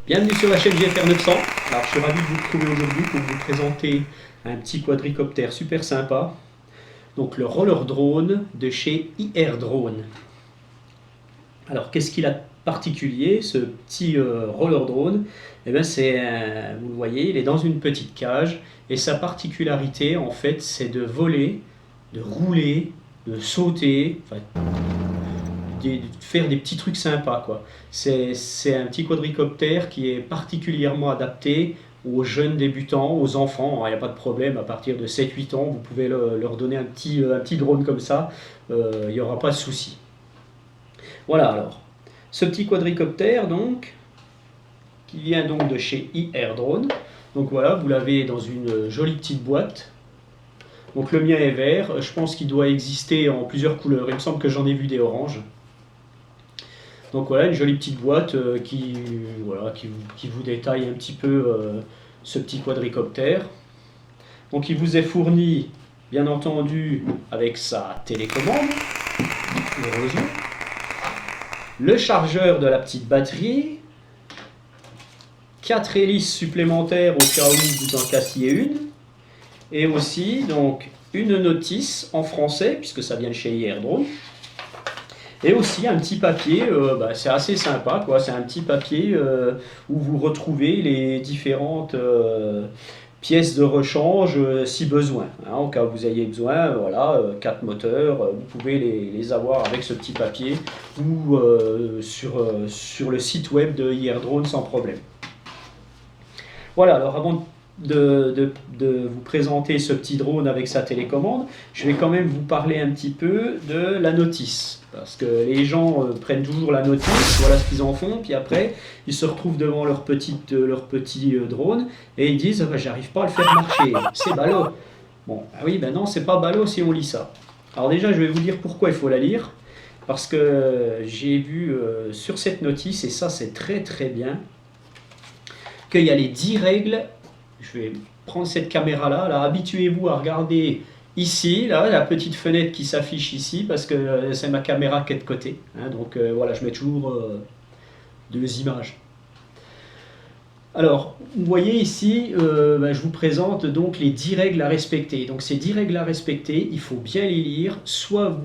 Bienvenue sur la chaîne GFR 900. Alors je suis ravi de vous retrouver aujourd'hui pour vous présenter un petit quadricoptère super sympa. Donc le roller drone de chez IR Drone. Alors qu'est-ce qu'il a de particulier ce petit roller drone? Eh bien vous le voyez, il est dans une petite cage et sa particularité en fait c'est de voler, de rouler, de sauter, enfin, de faire des petits trucs sympas, quoi. C'est un petit quadricoptère qui est particulièrement adapté aux jeunes débutants, aux enfants. Il n'y a pas de problème, à partir de 7-8 ans, vous pouvez leur donner un petit drone comme ça, il n'y aura pas de souci. Voilà, alors, ce petit quadricoptère, donc, qui vient donc de chez IR Drone. Donc voilà, vous l'avez dans une jolie petite boîte. Donc le mien est vert, je pense qu'il doit exister en plusieurs couleurs, il me semble que j'en ai vu des oranges. Donc voilà, une jolie petite boîte qui vous détaille un petit peu ce petit quadricoptère. Donc il vous est fourni, bien entendu, avec sa télécommande, heureusement, le chargeur de la petite batterie, 4 hélices supplémentaires au cas où vous en cassiez une, et aussi donc une notice en français, puisque ça vient de chez IR Drone. Et aussi un petit papier, c'est assez sympa, quoi. C'est un petit papier où vous retrouvez les différentes pièces de rechange si besoin. Hein, en cas où vous ayez besoin, voilà, 4 moteurs, vous pouvez les avoir avec ce petit papier ou sur le site web de IR Drone sans problème. Voilà, alors avant de vous présenter ce petit drone avec sa télécommande, je vais quand même vous parler un petit peu de la notice. Parce que les gens prennent toujours la notice, voilà ce qu'ils en font, puis après ils se retrouvent devant leur petit drone et ils disent j'arrive pas à le faire marcher, c'est ballot. Bon, ah oui, ben non, c'est pas ballot si on lit ça. Alors déjà, je vais vous dire pourquoi il faut la lire. Parce que j'ai vu sur cette notice, et ça c'est très très bien, qu'il y a les 10 règles. Je vais prendre cette caméra là, habituez-vous à regarder ici, là, la petite fenêtre qui s'affiche ici, parce que c'est ma caméra qui est de côté. Hein, donc voilà, je mets toujours 2 images. Alors, vous voyez ici, je vous présente donc les 10 règles à respecter. Donc ces 10 règles à respecter, il faut bien les lire. Soit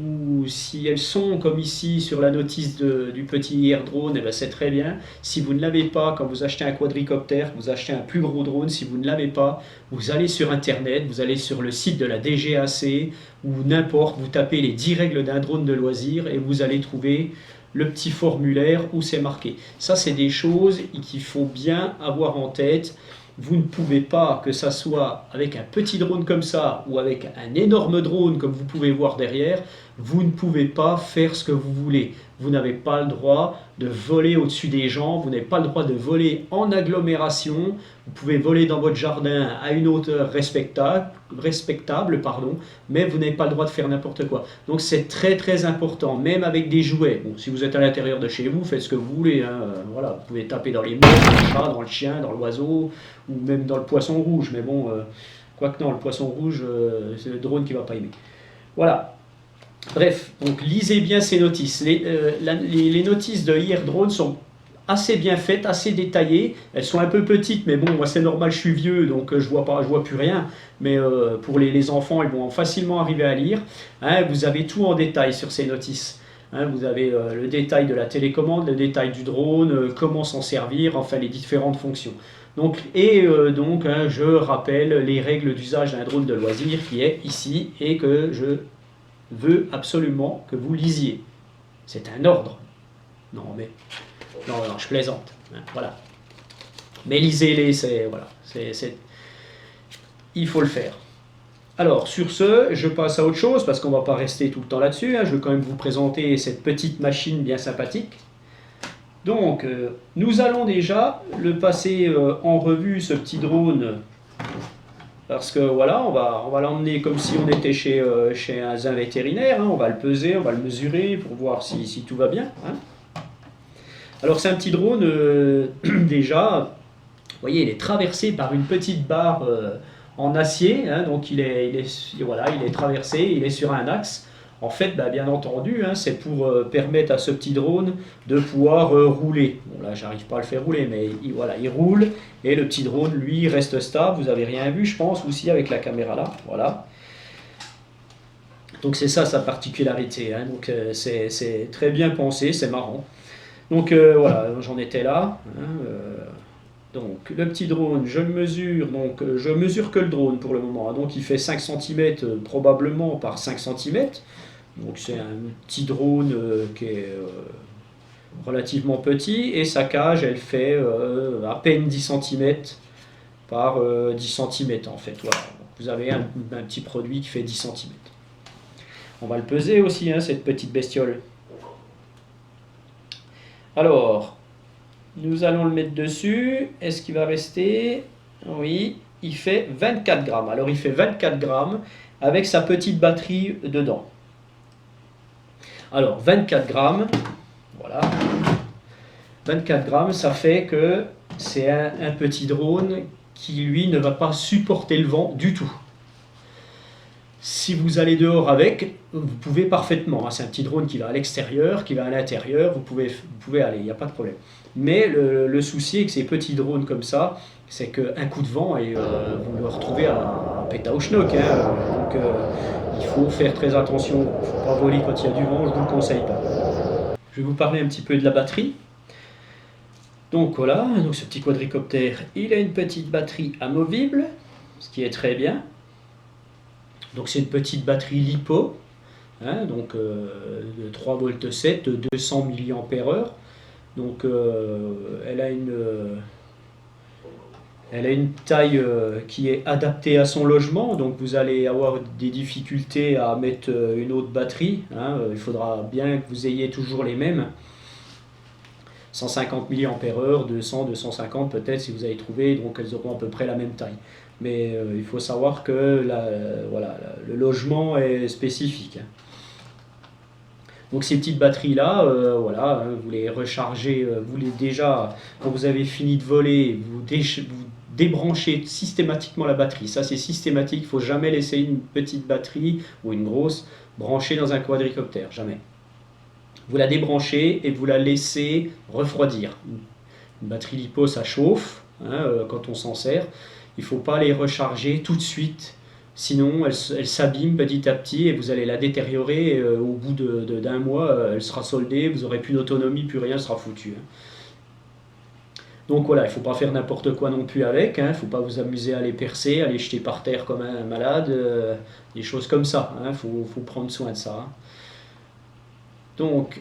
si elles sont comme ici sur la notice du petit IR Drone, eh ben c'est très bien. Si vous ne l'avez pas, quand vous achetez un quadricoptère, vous achetez un plus gros drone, si vous ne l'avez pas, vous allez sur Internet, vous allez sur le site de la DGAC, ou n'importe, vous tapez les 10 règles d'un drone de loisir et vous allez trouver le petit formulaire où c'est marqué. Ça, c'est des choses qu'il faut bien avoir en tête. Vous ne pouvez pas, que ça soit avec un petit drone comme ça ou avec un énorme drone comme vous pouvez voir derrière, vous ne pouvez pas faire ce que vous voulez. Vous n'avez pas le droit de voler au-dessus des gens, vous n'avez pas le droit de voler en agglomération, vous pouvez voler dans votre jardin à une hauteur respectable, mais vous n'avez pas le droit de faire n'importe quoi. Donc c'est très très important, même avec des jouets. Bon, si vous êtes à l'intérieur de chez vous, faites ce que vous voulez. Hein. Voilà, vous pouvez taper dans les murs, dans le chat, dans le chien, dans l'oiseau, ou même dans le poisson rouge. Mais bon, quoique non, le poisson rouge, c'est le drone qui ne va pas aimer. Voilà. Bref, donc lisez bien ces notices. Les notices de IR Drone sont assez bien faites, assez détaillées. Elles sont un peu petites, mais bon, moi c'est normal, je suis vieux, donc je vois plus rien. Mais pour les enfants, ils vont facilement arriver à lire. Hein, vous avez tout en détail sur ces notices. Hein, vous avez le détail de la télécommande, le détail du drone, comment s'en servir, enfin les différentes fonctions. Donc, je rappelle les règles d'usage d'un drone de loisir qui est ici et que je veux absolument que vous lisiez. C'est un ordre. Non, je plaisante. Hein, voilà. Mais lisez-les, il faut le faire. Alors, sur ce, je passe à autre chose, parce qu'on ne va pas rester tout le temps là-dessus. Hein, je veux quand même vous présenter cette petite machine bien sympathique. Donc, nous allons déjà le passer en revue, ce petit drone. Parce que voilà, on va l'emmener comme si on était chez un vétérinaire, hein. On va le peser, on va le mesurer pour voir si tout va bien. Hein. Alors c'est un petit drone, déjà, vous voyez, il est traversé par une petite barre en acier, hein, donc il est traversé, il est sur un axe. En fait, bah, bien entendu, hein, c'est pour permettre à ce petit drone de pouvoir rouler. Bon, là, j'arrive pas à le faire rouler, mais voilà, il roule et le petit drone, lui, reste stable. Vous avez rien vu, je pense, aussi avec la caméra là. Voilà. Donc c'est ça sa particularité. Hein. Donc c'est très bien pensé, c'est marrant. Donc voilà, j'en étais là. Hein, donc le petit drone, je le mesure. Donc je mesure que le drone pour le moment. Hein. Donc il fait 5 cm probablement par 5 cm. Donc c'est un petit drone qui est relativement petit. Et sa cage, elle fait à peine 10 cm par 10 cm en fait. Voilà. Vous avez un petit produit qui fait 10 cm. On va le peser aussi, hein, cette petite bestiole. Alors, nous allons le mettre dessus. Est-ce qu'il va rester? Oui, il fait 24 grammes. Alors, il fait 24 grammes avec sa petite batterie dedans. Alors, 24 grammes, voilà. 24 grammes, ça fait que c'est un petit drone qui, lui, ne va pas supporter le vent du tout. Si vous allez dehors avec, vous pouvez parfaitement. Hein, c'est un petit drone qui va à l'extérieur, qui va à l'intérieur, vous pouvez aller, il n'y a pas de problème. Mais le souci avec ces petits drones comme ça, c'est qu'un coup de vent et vous le retrouvez à péta au schnock. Hein, donc il faut faire très attention, il ne faut pas voler quand il y a du vent, je ne vous le conseille pas. Je vais vous parler un petit peu de la batterie. Donc voilà, donc ce petit quadricoptère, il a une petite batterie amovible, ce qui est très bien. Donc c'est une petite batterie LiPo, hein, donc de 3,7 V, 200 mAh. Donc elle a une taille qui est adaptée à son logement, donc vous allez avoir des difficultés à mettre une autre batterie. Hein, il faudra bien que vous ayez toujours les mêmes. 150 mAh, 200, 250 peut-être si vous avez trouvé, donc elles auront à peu près la même taille. Mais il faut savoir que voilà, le logement est spécifique. Donc ces petites batteries-là, voilà, hein, vous les rechargez, déjà, quand vous avez fini de voler, vous débranchez systématiquement la batterie. Ça c'est systématique, il ne faut jamais laisser une petite batterie ou une grosse branchée dans un quadricoptère, jamais. Vous la débranchez et vous la laissez refroidir. Une batterie LiPo, ça chauffe hein, quand on s'en sert. Il ne faut pas les recharger tout de suite, sinon elle s'abîme petit à petit et vous allez la détériorer. Au bout d'un mois, elle sera soldée, vous n'aurez plus d'autonomie, plus rien, sera foutu. Hein. Donc voilà, il ne faut pas faire n'importe quoi non plus avec. Il ne faut pas vous amuser à les percer, à les jeter par terre comme un malade, des choses comme ça. Il faut prendre soin de ça. Hein. Donc,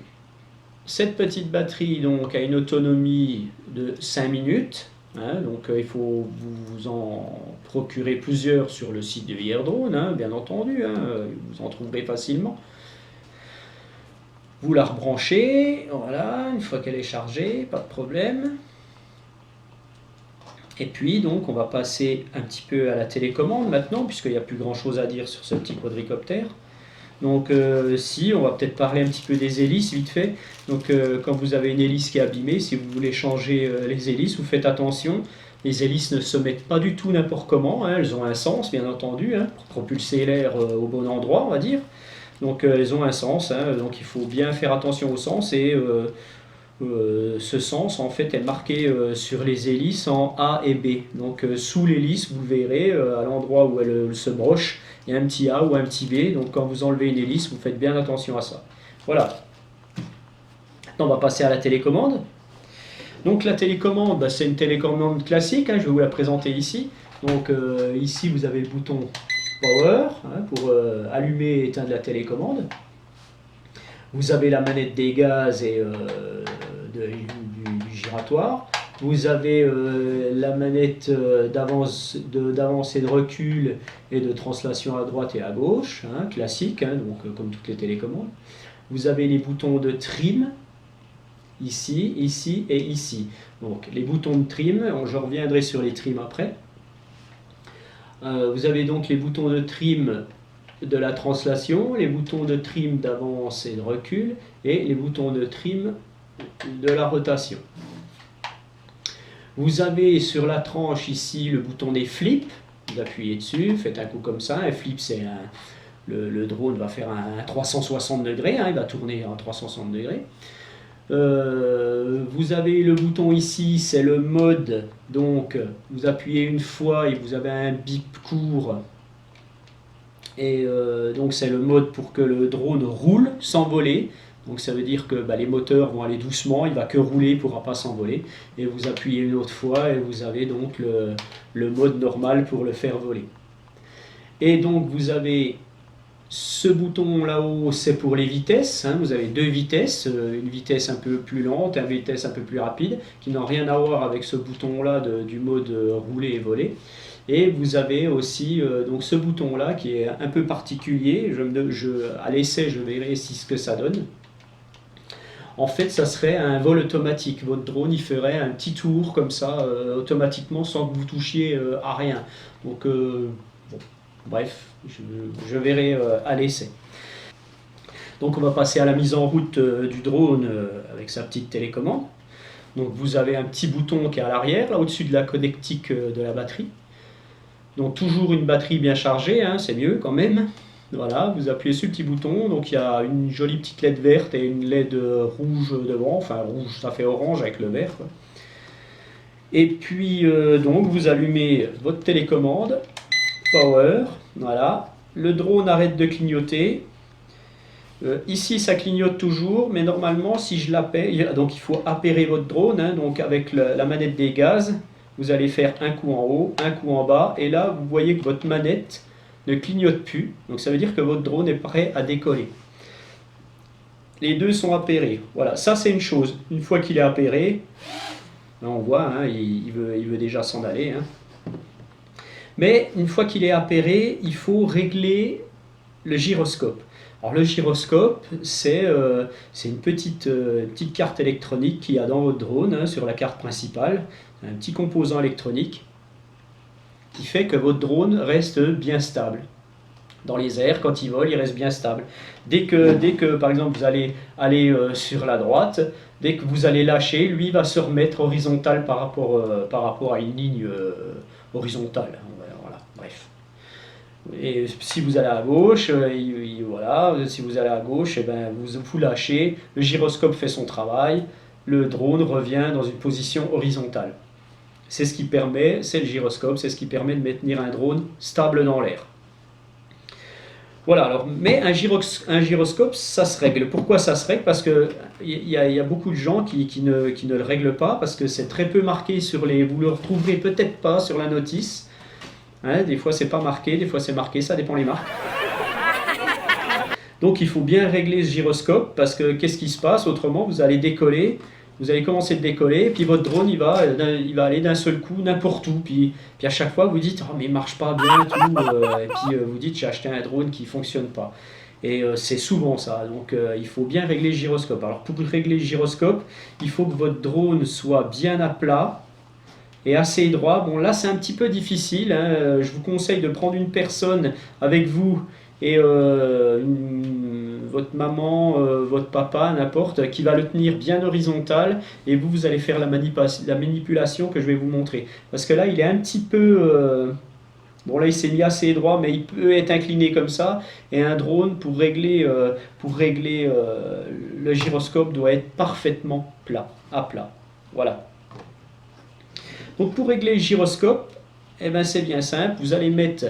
cette petite batterie donc, a une autonomie de 5 minutes. Hein, donc il faut vous en procurer plusieurs sur le site de VRDrone, hein, bien entendu. Hein, vous en trouverez facilement. Vous la rebranchez, voilà, une fois qu'elle est chargée, pas de problème. Et puis donc on va passer un petit peu à la télécommande maintenant, puisqu'il n'y a plus grand chose à dire sur ce petit quadricoptère. Donc si, on va peut-être parler un petit peu des hélices vite fait. Donc quand vous avez une hélice qui est abîmée, si vous voulez changer les hélices, vous faites attention. Les hélices ne se mettent pas du tout n'importe comment, hein. Elles ont un sens bien entendu, hein, pour propulser l'air au bon endroit on va dire. Donc elles ont un sens, hein, donc il faut bien faire attention au sens et ce sens en fait est marqué sur les hélices en A et B. Donc sous l'hélice vous le verrez à l'endroit où elle se broche, il y a un petit A ou un petit B. Donc quand vous enlevez une hélice, vous faites bien attention à ça. Voilà. Maintenant on va passer à la télécommande. Donc la télécommande, bah, c'est une télécommande classique, hein, je vais vous la présenter ici. Donc ici vous avez le bouton Power hein, pour allumer et éteindre la télécommande. Vous avez la manette des gaz et du giratoire. Vous avez la manette d'avance et de recul et de translation à droite et à gauche, hein, classique, hein, donc, comme toutes les télécommandes. Vous avez les boutons de trim, ici, ici et ici. Donc les boutons de trim, je reviendrai sur les trims après. Vous avez donc les boutons de trim de la translation, les boutons de trim d'avance et de recul et les boutons de trim de la rotation. Vous avez sur la tranche ici le bouton des flips, vous appuyez dessus, faites un coup comme ça, un flip c'est le drone va faire un 360 degrés, hein, il va tourner à 360 degrés. Vous avez le bouton ici, c'est le mode, donc vous appuyez une fois et vous avez un bip court. Et donc c'est le mode pour que le drone roule sans voler. Donc ça veut dire que les moteurs vont aller doucement, il ne va que rouler, il ne pourra pas s'envoler. Et vous appuyez une autre fois et vous avez donc le mode normal pour le faire voler. Et donc vous avez ce bouton là-haut, c'est pour les vitesses. Hein. Vous avez deux vitesses, une vitesse un peu plus lente et une vitesse un peu plus rapide, qui n'ont rien à voir avec ce bouton-là du mode rouler et voler. Et vous avez aussi donc ce bouton-là qui est un peu particulier. À l'essai, je verrai ce que ça donne. En fait, ça serait un vol automatique. Votre drone, il ferait un petit tour comme ça, automatiquement, sans que vous touchiez à rien. Donc, bon, bref, je verrai à l'essai. Donc, on va passer à la mise en route du drone avec sa petite télécommande. Donc, vous avez un petit bouton qui est à l'arrière, là, au-dessus de la connectique de la batterie. Donc, toujours une batterie bien chargée, hein, c'est mieux quand même. Voilà, vous appuyez sur le petit bouton, donc il y a une jolie petite LED verte et une LED rouge devant, enfin rouge ça fait orange avec le vert, quoi. Et puis donc vous allumez votre télécommande, power, voilà, le drone arrête de clignoter, ici ça clignote toujours, mais normalement si je l'appelle, donc il faut appairer votre drone, hein, donc avec la manette des gaz, vous allez faire un coup en haut, un coup en bas, et là vous voyez que votre manette ne clignote plus, donc ça veut dire que votre drone est prêt à décoller. Les deux sont appairés, voilà, ça c'est une chose. Une fois qu'il est appairé, là on voit, hein, il veut déjà s'en aller. Hein. Mais une fois qu'il est appairé, il faut régler le gyroscope. Alors le gyroscope, c'est une petite carte électronique qu'il y a dans votre drone, hein, sur la carte principale, un petit composant électronique qui fait que votre drone reste bien stable. Dans les airs, quand il vole, il reste bien stable. Dès que par exemple, vous allez aller sur la droite, dès que vous allez lâcher, lui va se remettre horizontal par rapport à une ligne horizontale. Voilà, bref. Et si vous allez à gauche, voilà, si vous allez à gauche, et ben, vous lâchez, le gyroscope fait son travail, le drone revient dans une position horizontale. C'est ce qui permet, c'est le gyroscope, c'est ce qui permet de maintenir un drone stable dans l'air. Voilà, alors, mais un gyroscope, ça se règle. Pourquoi ça se règle? Parce qu'il y a beaucoup de gens qui ne le règlent pas, parce que c'est très peu marqué sur les... Vous le retrouverez peut-être pas sur la notice. Hein, des fois c'est pas marqué, des fois c'est marqué, ça dépend les marques. Donc il faut bien régler ce gyroscope, parce que qu'est-ce qui se passe? Autrement, vous allez décoller. Vous allez commencer de décoller, puis votre drone il va aller d'un seul coup n'importe où. Puis à chaque fois vous dites oh, mais il marche pas bien, tout, et puis vous dites j'ai acheté un drone qui fonctionne pas. Et c'est souvent ça. Donc il faut bien régler le gyroscope. Alors pour régler le gyroscope, il faut que votre drone soit bien à plat et assez droit. Bon là c'est un petit peu difficile. Hein. Je vous conseille de prendre une personne avec vous et votre maman, votre papa, n'importe, qui va le tenir bien horizontal, et vous allez faire la manipulation que je vais vous montrer. Parce que là, il est un petit peu... bon là, il s'est mis assez droit, mais il peut être incliné comme ça, et un drone, pour régler le gyroscope, doit être parfaitement à plat. Voilà. Donc pour régler le gyroscope, eh ben, c'est bien simple, vous allez mettre...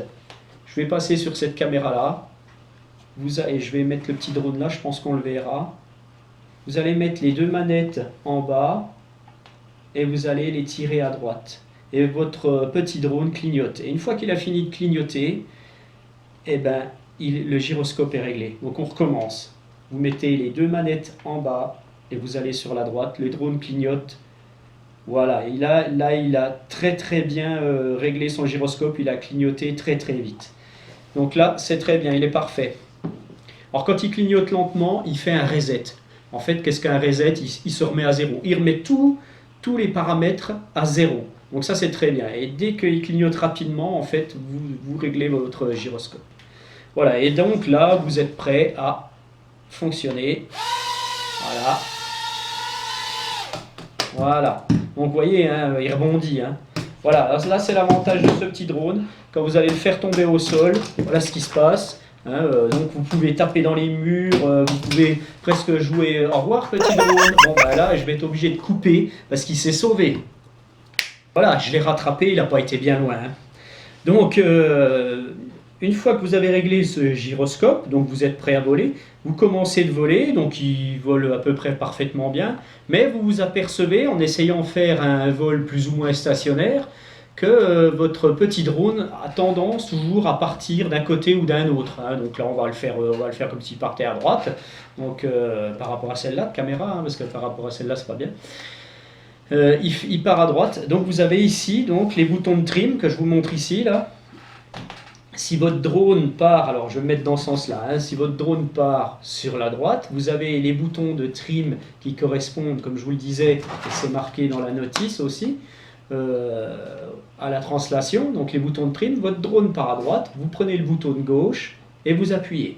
Je vais passer sur cette caméra-là. Et je vais mettre le petit drone là, je pense qu'on le verra. Vous allez mettre les deux manettes en bas et vous allez les tirer à droite. Et votre petit drone clignote. Et une fois qu'il a fini de clignoter, eh ben, le gyroscope est réglé. Donc on recommence. Vous mettez les deux manettes en bas et vous allez sur la droite. Le drone clignote. Voilà, il a très très bien réglé son gyroscope. Il a clignoté très très vite. Donc là, c'est très bien, il est parfait. Alors quand il clignote lentement, il fait un reset. En fait, qu'est-ce qu'un reset? Il se remet à zéro. Il remet tous les paramètres à zéro. Donc ça, c'est très bien. Et dès qu'il clignote rapidement, en fait, vous réglez votre gyroscope. Voilà, et donc là, vous êtes prêt à fonctionner. Voilà. Voilà. Donc vous voyez, hein, il rebondit. Hein. Voilà, alors là c'est l'avantage de ce petit drone. Quand vous allez le faire tomber au sol, voilà ce qui se passe. Hein, donc vous pouvez taper dans les murs, vous pouvez presque jouer au revoir petit drone. Bon bah là je vais être obligé de couper parce qu'il s'est sauvé. Voilà, je l'ai rattrapé, il n'a pas été bien loin. Hein. Donc une fois que vous avez réglé ce gyroscope, donc vous êtes prêt à voler, vous commencez de voler, donc il vole à peu près parfaitement bien, mais vous vous apercevez en essayant de faire un vol plus ou moins stationnaire que votre petit drone a tendance toujours à partir d'un côté ou d'un autre. Hein. Donc là, on va le faire comme s'il partait à droite. Donc par rapport à celle-là de caméra, hein, parce que par rapport à celle-là, c'est pas bien. Il part à droite. Donc vous avez ici donc les boutons de trim que je vous montre ici là. Si votre drone part, alors je vais me mettre dans ce sens-là, hein, si votre drone part sur la droite, vous avez les boutons de trim qui correspondent, comme je vous le disais, et c'est marqué dans la notice aussi, à la translation, donc les boutons de trim, votre drone part à droite, vous prenez le bouton de gauche et vous appuyez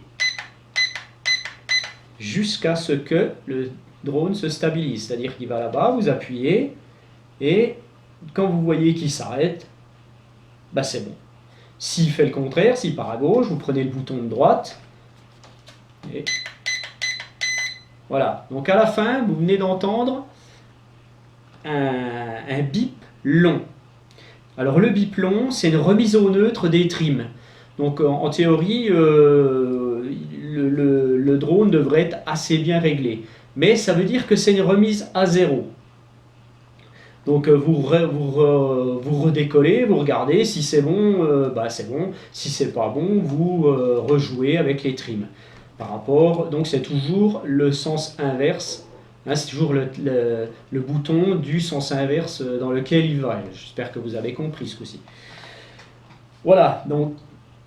jusqu'à ce que le drone se stabilise, c'est-à-dire qu'il va là-bas, vous appuyez et quand vous voyez qu'il s'arrête, bah c'est bon. S'il fait le contraire, s'il part à gauche, vous prenez le bouton de droite et voilà. Donc à la fin, vous venez d'entendre un bip long. Alors le bip long, c'est une remise au neutre des trims. Donc en théorie, le drone devrait être assez bien réglé. Mais ça veut dire que c'est une remise à zéro. Donc vous redécollez, vous regardez, si c'est bon, bah c'est bon. Si c'est pas bon, vous rejouez avec les trims. Par rapport, donc c'est toujours le sens inverse. Hein, c'est toujours le bouton du sens inverse dans lequel il va. J'espère que vous avez compris ce coup-ci. Voilà, donc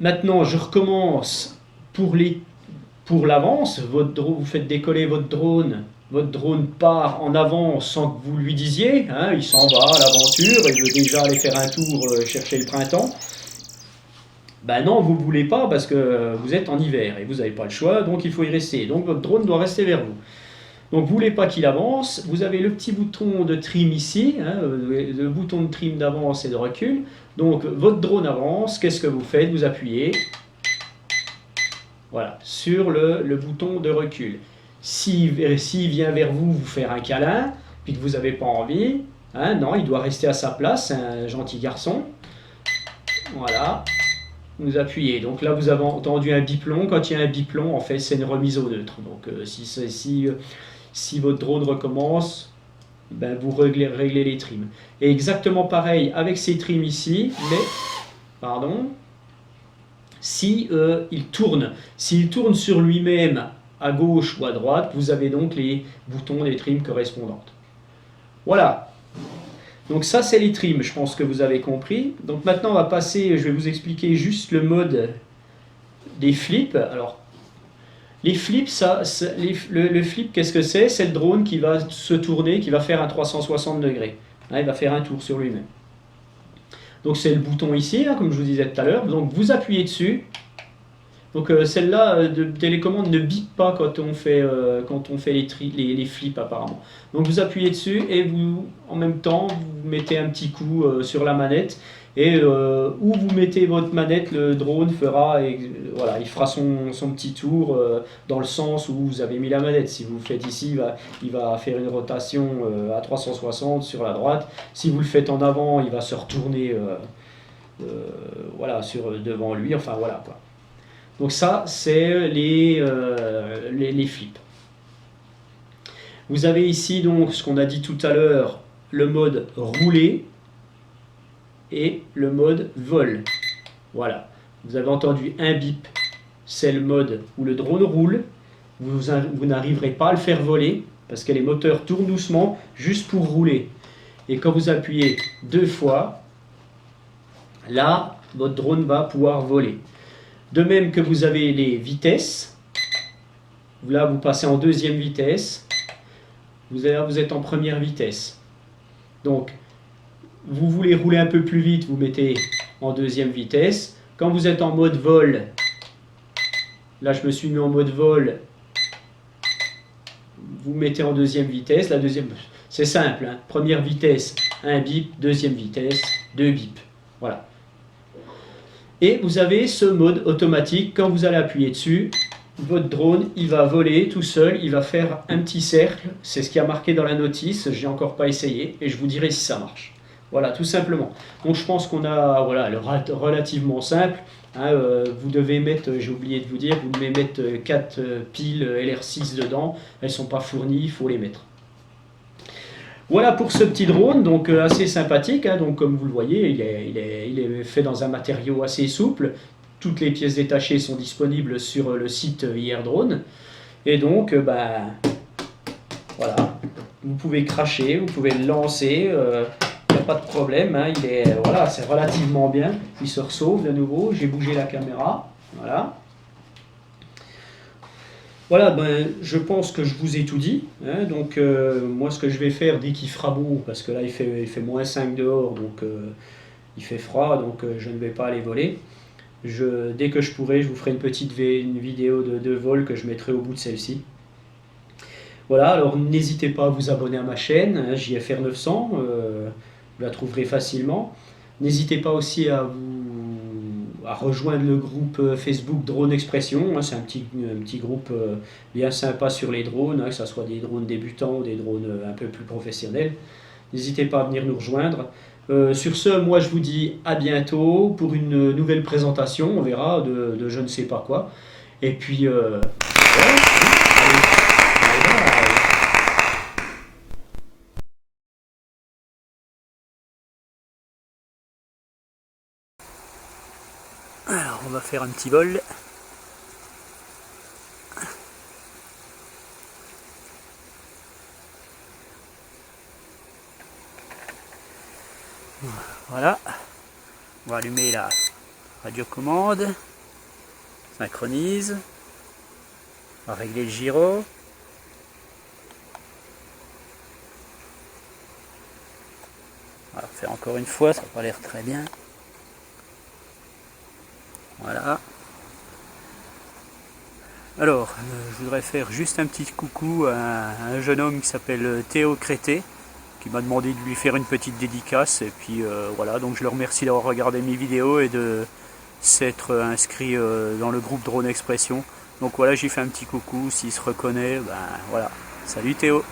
maintenant je recommence pour l'avance. Vous faites décoller votre drone part en avant sans que vous lui disiez. Hein, il s'en va à l'aventure, il veut déjà aller faire un tour chercher le printemps. Ben non, vous ne voulez pas parce que vous êtes en hiver et vous n'avez pas le choix, donc il faut y rester. Donc votre drone doit rester vers vous. Donc vous ne voulez pas qu'il avance, vous avez le petit bouton de trim ici, hein, le bouton de trim d'avance et de recul. Donc votre drone avance, qu'est-ce que vous faites? Vous appuyez voilà, sur le bouton de recul. S'il vient vers vous faire un câlin, puis que vous n'avez pas envie, hein, non, il doit rester à sa place, c'est un gentil garçon. Voilà, vous appuyez. Donc là, vous avez entendu un bip long. Quand il y a un bip long, en fait, c'est une remise au neutre. Donc si votre drone recommence, ben, vous réglez les trims. Et exactement pareil avec ces trims ici, mais, pardon, s'il tourne sur lui-même à gauche ou à droite, vous avez donc les boutons des trims correspondantes. Voilà. Donc ça, c'est les trims, je pense que vous avez compris. Donc maintenant, on va passer, je vais vous expliquer juste le mode des flips. Alors, les flips, le flip, qu'est-ce que c'est? C'est le drone qui va se tourner, qui va faire un 360 degrés. Hein, il va faire un tour sur lui-même. Donc c'est le bouton ici, hein, comme je vous disais tout à l'heure. Donc vous appuyez dessus. Donc celle-là de télécommande ne bip pas quand on fait les flips apparemment. Donc vous appuyez dessus et vous, en même temps, vous mettez un petit coup sur la manette. Et où vous mettez votre manette, le drone fera, voilà, il fera son petit tour dans le sens où vous avez mis la manette. Si vous le faites ici, il va faire une rotation à 360 sur la droite. Si vous le faites en avant, il va se retourner voilà, devant lui. Enfin voilà quoi. Donc ça, c'est les flips. Vous avez ici donc ce qu'on a dit tout à l'heure, le mode rouler et le mode vol. Voilà. Vous avez entendu un bip, c'est le mode où le drone roule. Vous n'arriverez pas à le faire voler parce que les moteurs tournent doucement juste pour rouler. Et quand vous appuyez 2 fois, là, votre drone va pouvoir voler. De même que vous avez les vitesses. Là, vous passez en 2e vitesse. Vous êtes en 1re vitesse. Donc, vous voulez rouler un peu plus vite, vous mettez en 2e vitesse. Quand vous êtes en mode vol, là je me suis mis en mode vol, vous mettez en 2e vitesse. La deuxième, c'est simple, hein. 1re vitesse, un bip, 2e vitesse, 2 bips. Voilà. Et vous avez ce mode automatique, quand vous allez appuyer dessus, votre drone, il va voler tout seul, il va faire un petit cercle, c'est ce qui a marqué dans la notice, je n'ai encore pas essayé, et je vous dirai si ça marche. Voilà, tout simplement. Donc je pense qu'on a voilà, le relativement simple. Hein, vous devez mettre, j'ai oublié de vous dire, vous devez mettre 4 piles LR6 dedans, elles ne sont pas fournies, il faut les mettre. Voilà pour ce petit drone, donc assez sympathique, hein, donc comme vous le voyez, il est fait dans un matériau assez souple. Toutes les pièces détachées sont disponibles sur le site IR-Drone. Et donc, voilà, vous pouvez cracher, vous pouvez le lancer, il n'y a pas de problème, hein, voilà, c'est relativement bien. Il se ressauve de nouveau, j'ai bougé la caméra, voilà. Voilà, je pense que je vous ai tout dit. Hein, donc, moi, ce que je vais faire dès qu'il fera beau, parce que là, il fait -5 dehors, donc il fait froid, donc je ne vais pas aller voler. Dès que je pourrai, je vous ferai une vidéo de vol que je mettrai au bout de celle-ci. Voilà, alors n'hésitez pas à vous abonner à ma chaîne, hein, JFR 900, vous la trouverez facilement. N'hésitez pas aussi à rejoindre le groupe Facebook Drone Expression, hein, c'est un petit groupe bien sympa sur les drones, hein, que ce soit des drones débutants ou des drones un peu plus professionnels. N'hésitez pas à venir nous rejoindre. Sur ce, moi je vous dis à bientôt pour une nouvelle présentation, on verra, de je ne sais pas quoi. Et puis, voilà, alors on va faire un petit vol. Voilà, on va allumer la radiocommande, synchronise, on va régler le gyro. On va faire encore une fois, ça n'a pas l'air très bien. Voilà. Alors, je voudrais faire juste un petit coucou à un jeune homme qui s'appelle Théo Crété, qui m'a demandé de lui faire une petite dédicace. Et puis voilà, donc je le remercie d'avoir regardé mes vidéos et de s'être inscrit dans le groupe Drone Expression. Donc voilà, j'y fais un petit coucou, s'il se reconnaît, ben voilà. Salut Théo!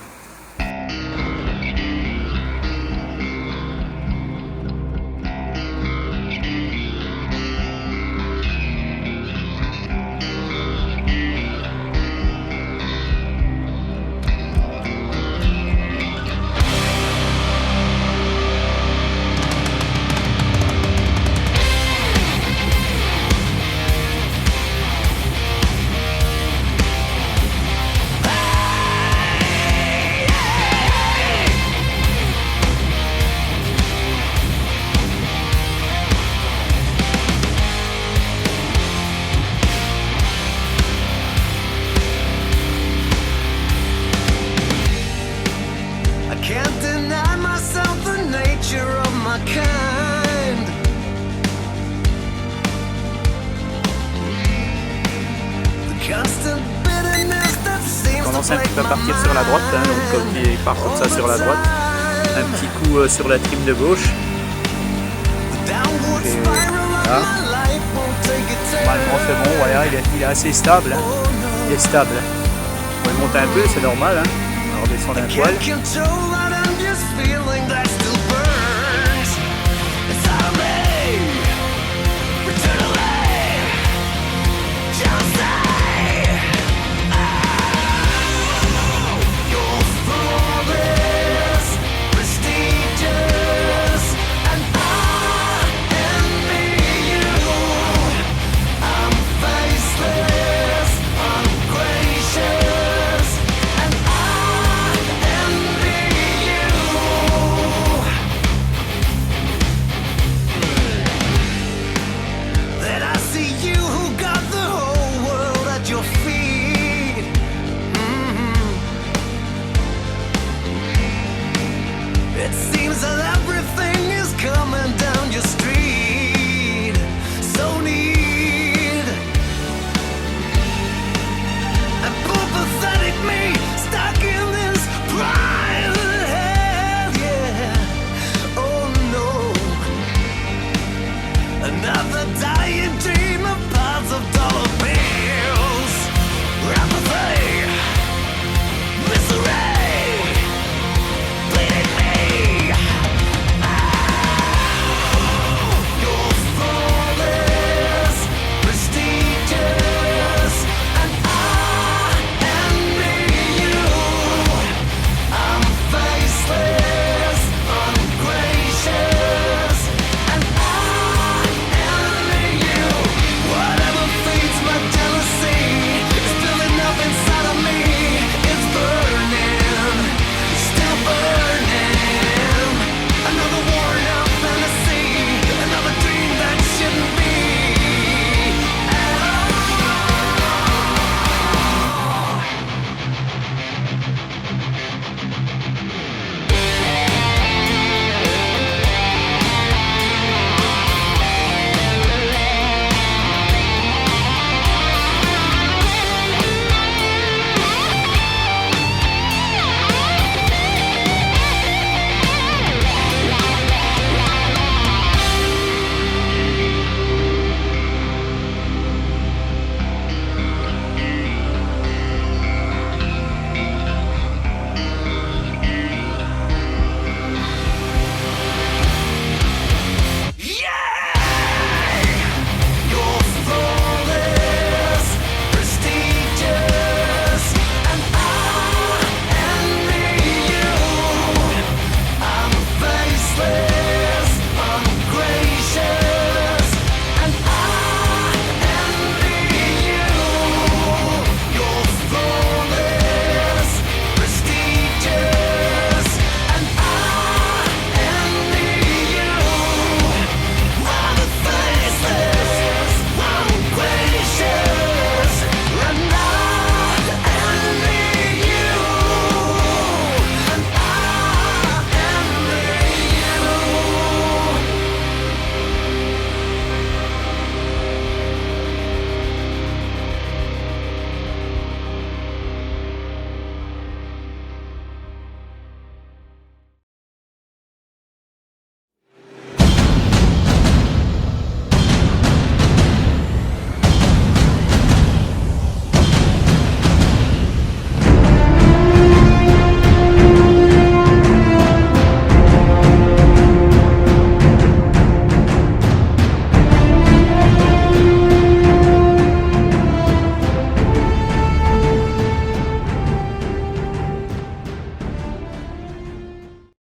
Can't deny myself the nature of my kind. The constant bitterness that seems Tendance un petit peu à partir sur la droite, hein, donc comme il part comme ça sur la droite, un petit coup sur la trim de gauche. Et voilà. Normalement c'est bon, voilà, il est assez stable, hein. Il est stable. On va le monter un peu, c'est normal, hein. On va redescendre un poil.